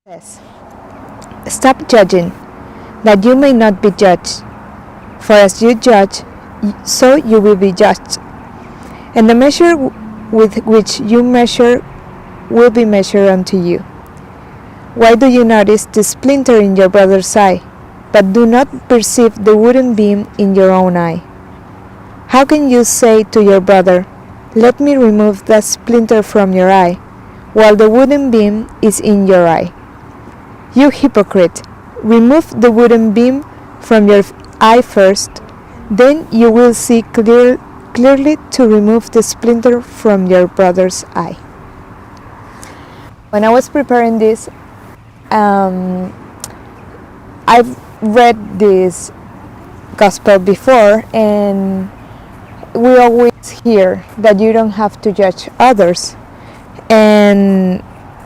says, "Stop judging, that you may not be judged. For as you judge, so you will be judged. And the measure with which you measure will be measured unto you. Why do you notice the splinter in your brother's eye, but do not perceive the wooden beam in your own eye? How can you say to your brother, 'Let me remove that splinter from your eye,' while the wooden beam is in your eye? You hypocrite, remove the wooden beam from your eye first, then you will see clearly to remove the splinter from your brother's eye." When I was preparing this, I've read this gospel before, and we always hear that you don't have to judge others. And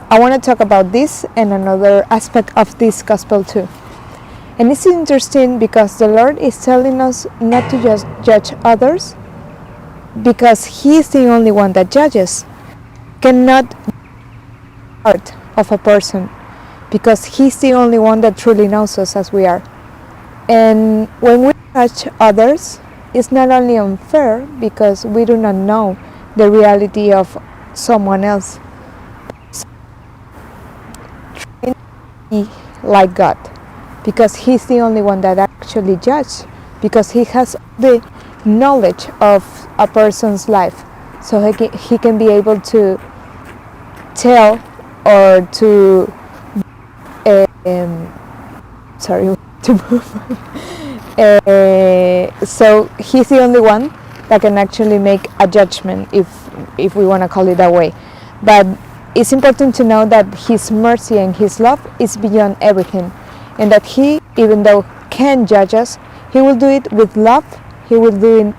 I want to talk about this and another aspect of this gospel too. And it's interesting because the Lord is telling us not to just judge others, because He is the only one that judges. Cannot be part of a person, because He's the only one that truly knows us as we are. And when we judge others, it's not only unfair because we do not know the reality of someone else. Trying to be like God, because He's the only one that actually judges, because He has the knowledge of a person's life, so he can be able to tell or to to move. So He's the only one that can actually make a judgment, if we want to call it that way. But it's important to know that His mercy and His love is beyond everything, and that He, even though can judge us, He will do it with love. He will do it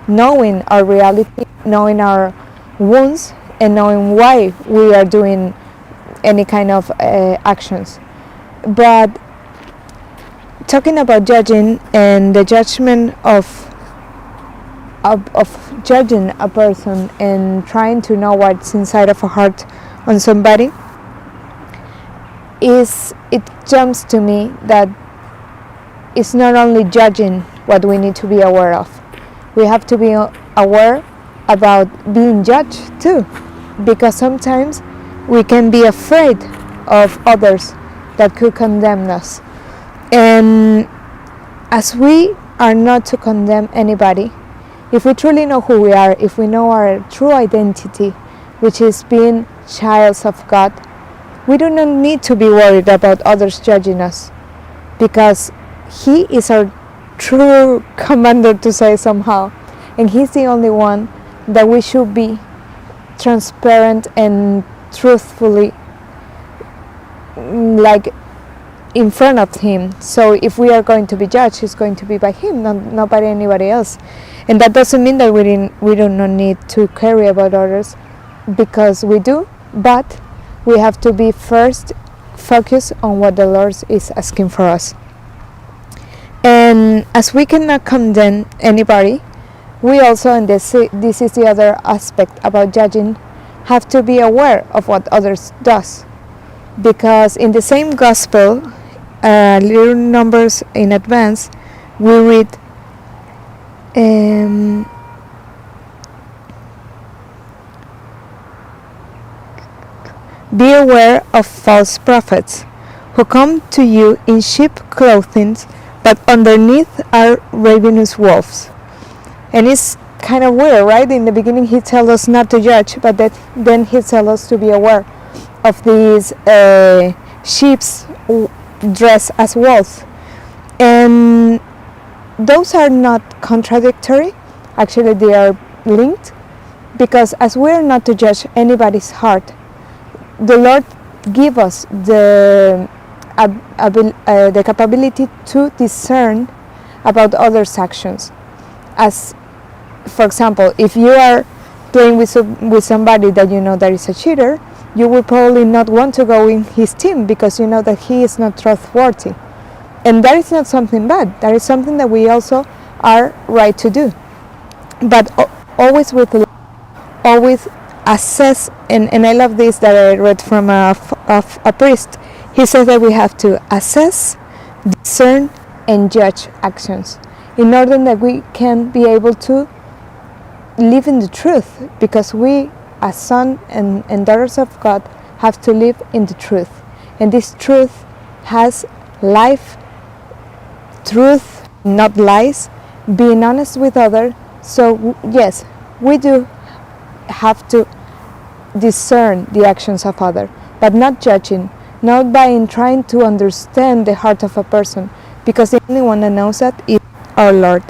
knowing our reality, knowing our wounds, and knowing why we are doing any kind of actions. But talking about judging and the judgment of judging a person and trying to know what's inside of a heart on somebody, it jumps to me that it's not only judging what we need to be aware of. We have to be aware about being judged too, because sometimes we can be afraid of others that could condemn us. And as we are not to condemn anybody, if we truly know who we are, if we know our true identity, which is being childs of God, we do not need to be worried about others judging us, because He is our true commander, to say somehow, and He's the only one that we should be transparent and truthfully like in front of Him. So if we are going to be judged, it's going to be by Him, not by anybody else. And that doesn't mean that we do not need to care about others, because we do, but we have to be first focused on what the Lord is asking for us. And as we cannot condemn anybody, we also, and this is the other aspect about judging, have to be aware of what others does. Because in the same gospel, little numbers in advance, we read "Be aware of false prophets, who come to you in sheep clothing, but underneath are ravenous wolves." And it's kind of weird, right? In the beginning He tells us not to judge, but then He tells us to be aware of these sheep dressed as wolves. And those are not contradictory. Actually, they are linked, because as we are not to judge anybody's heart, the Lord give us the capability to discern about others' actions. As, for example, if you are playing with somebody that you know that is a cheater, you will probably not want to go in his team, because you know that he is not trustworthy. And that is not something bad. That is something that we also are right to do. But always with love, always assess, and I love this that I read from a priest. He says that we have to assess, discern, and judge actions in order that we can be able to live in the truth, because we, as sons and daughters of God, have to live in the truth. And this truth has life, truth, not lies, being honest with others. So yes, we do have to discern the actions of others, but not judging, not by trying to understand the heart of a person, because the only one that knows that is our Lord.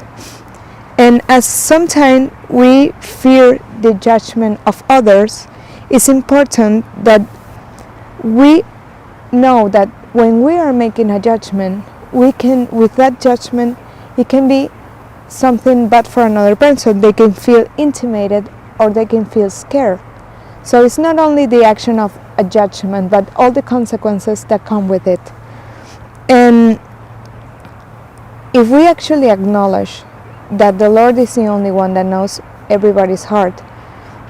And as sometimes we fear the judgment of others, it's important that we know that when we are making a judgment, we can, with that judgment, it can be something bad for another person. They can feel intimidated or they can feel scared. So it's not only the action of a judgment, but all the consequences that come with it. And if we actually acknowledge that the Lord is the only one that knows everybody's heart,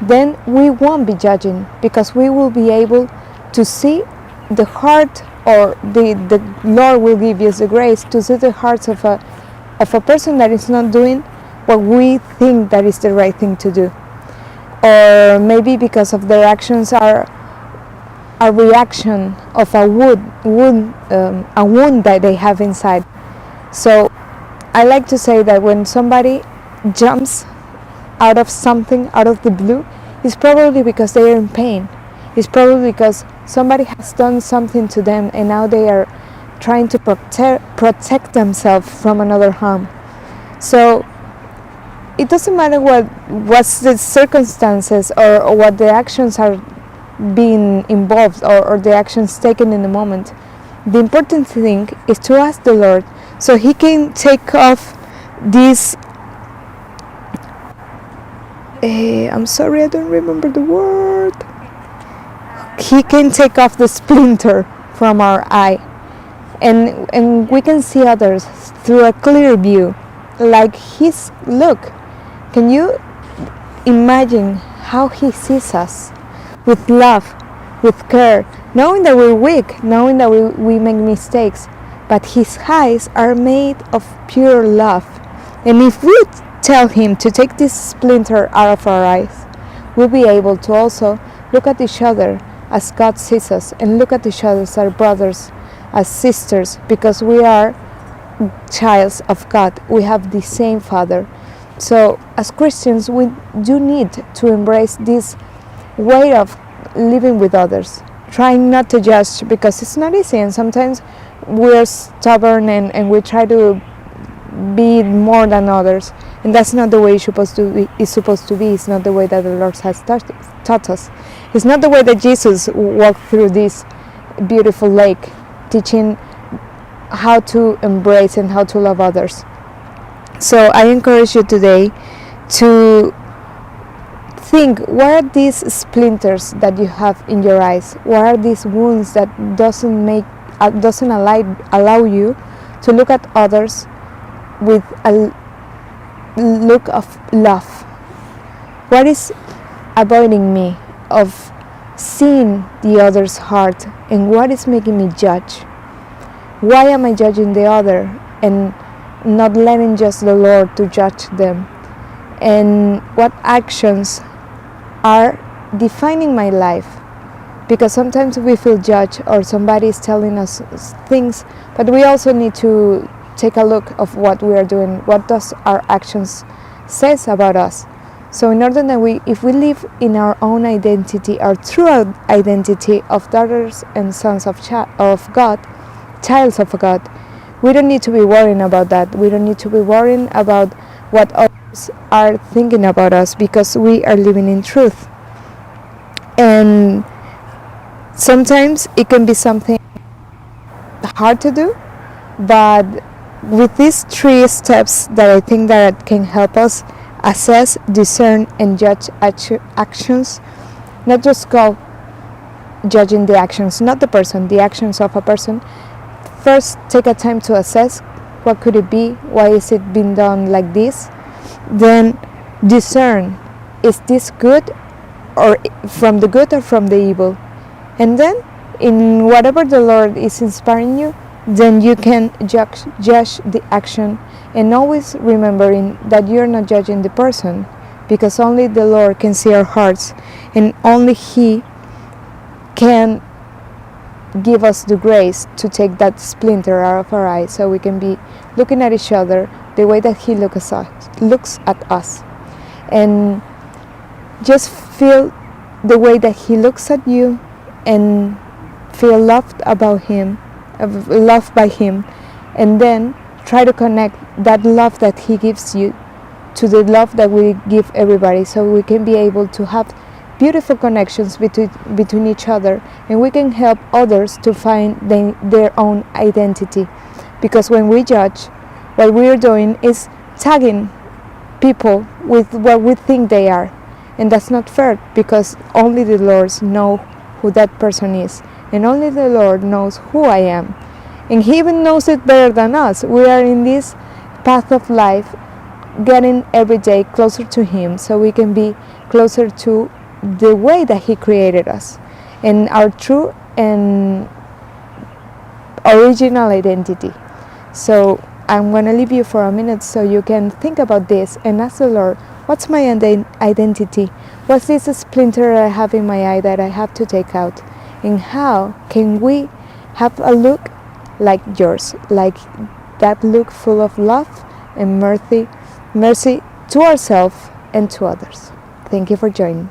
then we won't be judging, because we will be able to see the heart, or the Lord will give us the grace to see the hearts of a person that is not doing what we think that is the right thing to do, or maybe because of their actions are a reaction of a wound that they have inside. So I like to say that when somebody jumps out of something, out of the blue, it's probably because they are in pain. It's probably because somebody has done something to them and now they are trying to protect themselves from another harm. So it doesn't matter what's the circumstances or what the actions are being involved, or the actions taken in the moment. The important thing is to ask the Lord so He can take off this I'm sorry, I don't remember the word. He can take off the splinter from our eye, and we can see others through a clear view, like His look. Can you imagine how He sees us? With love, with care, knowing that we're weak, knowing that we make mistakes, but His eyes are made of pure love. And if we tell Him to take this splinter out of our eyes, we'll be able to also look at each other as God sees us, and look at each other as our brothers, as sisters, because we are childs of God. We have the same Father. So as Christians, we do need to embrace this way of living with others, trying not to judge, because it's not easy, and sometimes we're stubborn and we try to be more than others, and that's not the way it's supposed to be. It's not the way that the Lord has taught us. It's not the way that Jesus walked through this beautiful lake, teaching how to embrace and how to love others. So I encourage you today to think, what are these splinters that you have in your eyes? What are these wounds that doesn't allow you to look at others with a look of love? What is avoiding me of seeing the other's heart, and what is making me judge? Why am I judging the other and not letting just the Lord to judge them? And what actions are defining my life? Because sometimes we feel judged, or somebody is telling us things, but we also need to take a look of what we are doing. What does our actions says about us? So in order that if we live in our own identity, our true identity of daughters and sons of God, childs of God, we don't need to be worrying about that. We don't need to be worrying about what others are thinking about us, because we are living in truth. And sometimes it can be something hard to do, but with these 3 steps that I think that can help us assess, discern, and judge actions, not just go judging the actions, not the person, the actions of a person. First, take a time to assess, what could it be? Why is it being done like this? Then discern, is this good, or from the good or from the evil? And then in whatever the Lord is inspiring you, then you can judge the action, and always remembering that you're not judging the person, because only the Lord can see our hearts, and only He can give us the grace to take that splinter out of our eye, so we can be looking at each other the way that He looks at us, and just feel the way that He looks at you, and feel loved by Him, and then try to connect that love that He gives you to the love that we give everybody, so we can be able to have beautiful connections between each other, and we can help others to find their own identity. Because when we judge, what we are doing is tagging people with what we think they are, and that's not fair, because only the Lord knows who that person is, and only the Lord knows who I am, and He even knows it better than us. We are in this path of life, getting every day closer to Him, so we can be closer to the way that He created us, and our true and original identity. So I'm going to leave you for a minute so you can think about this and ask the Lord, what's my identity? What's this splinter I have in my eye that I have to take out? And how can we have a look like yours, like that look full of love and mercy to ourselves and to others? Thank you for joining.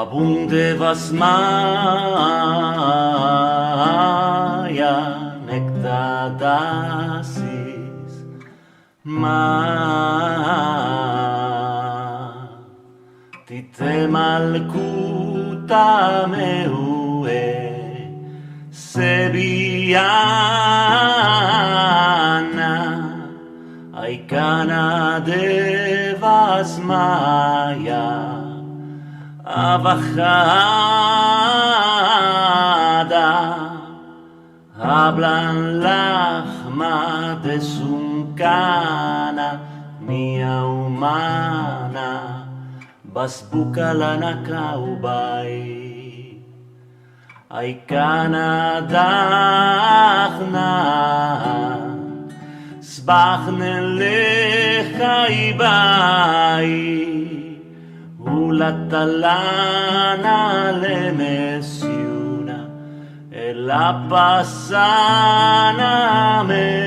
Abundevas Maya nectadasis ma tite malkuta meue sebiana aikana devas Maya abajada hablan lahma de suncana mia humana basbuka lana kaubai aikana dachna sbachne lechaibai Ulatalana le mesiuna e la pasana mendi.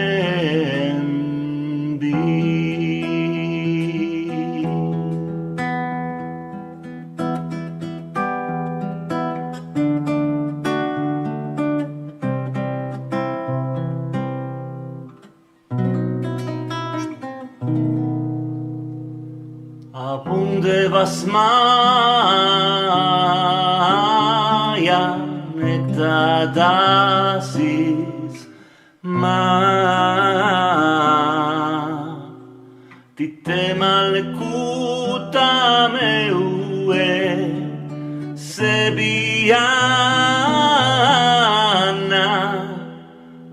Abundevas Maya nectadasis ma tite malkuta meue sebiana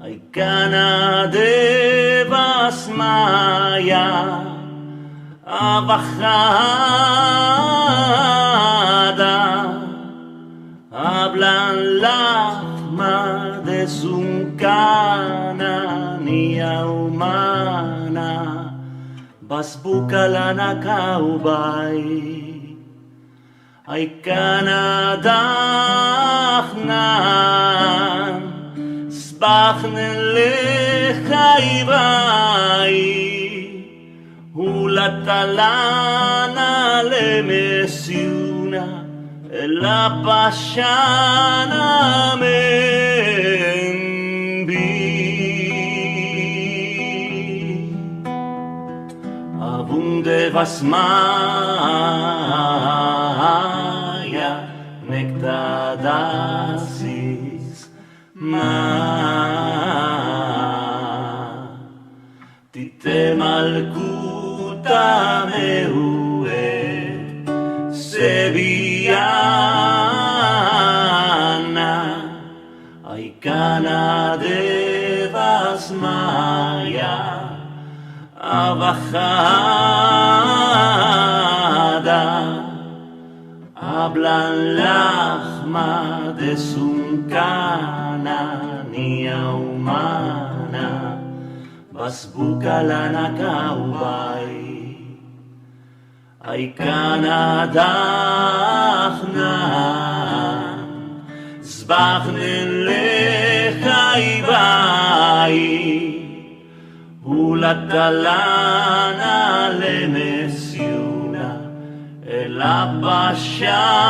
aikana devas Maya abajada hablan lahma de suncana nia humana basbuka lana kaubai aikana dachnan sbachne lechaibai Ulatalana le mesiuna e la pasciana membi Abundevas Maya nectadasis ma tite malkuta meue sebiana aikana devas Maya abajada hablan lahma de suncana nia humana basbuka lana kaubai aikana dachnan sbachne lechaibai ulatalana le mesiuna e la pasciana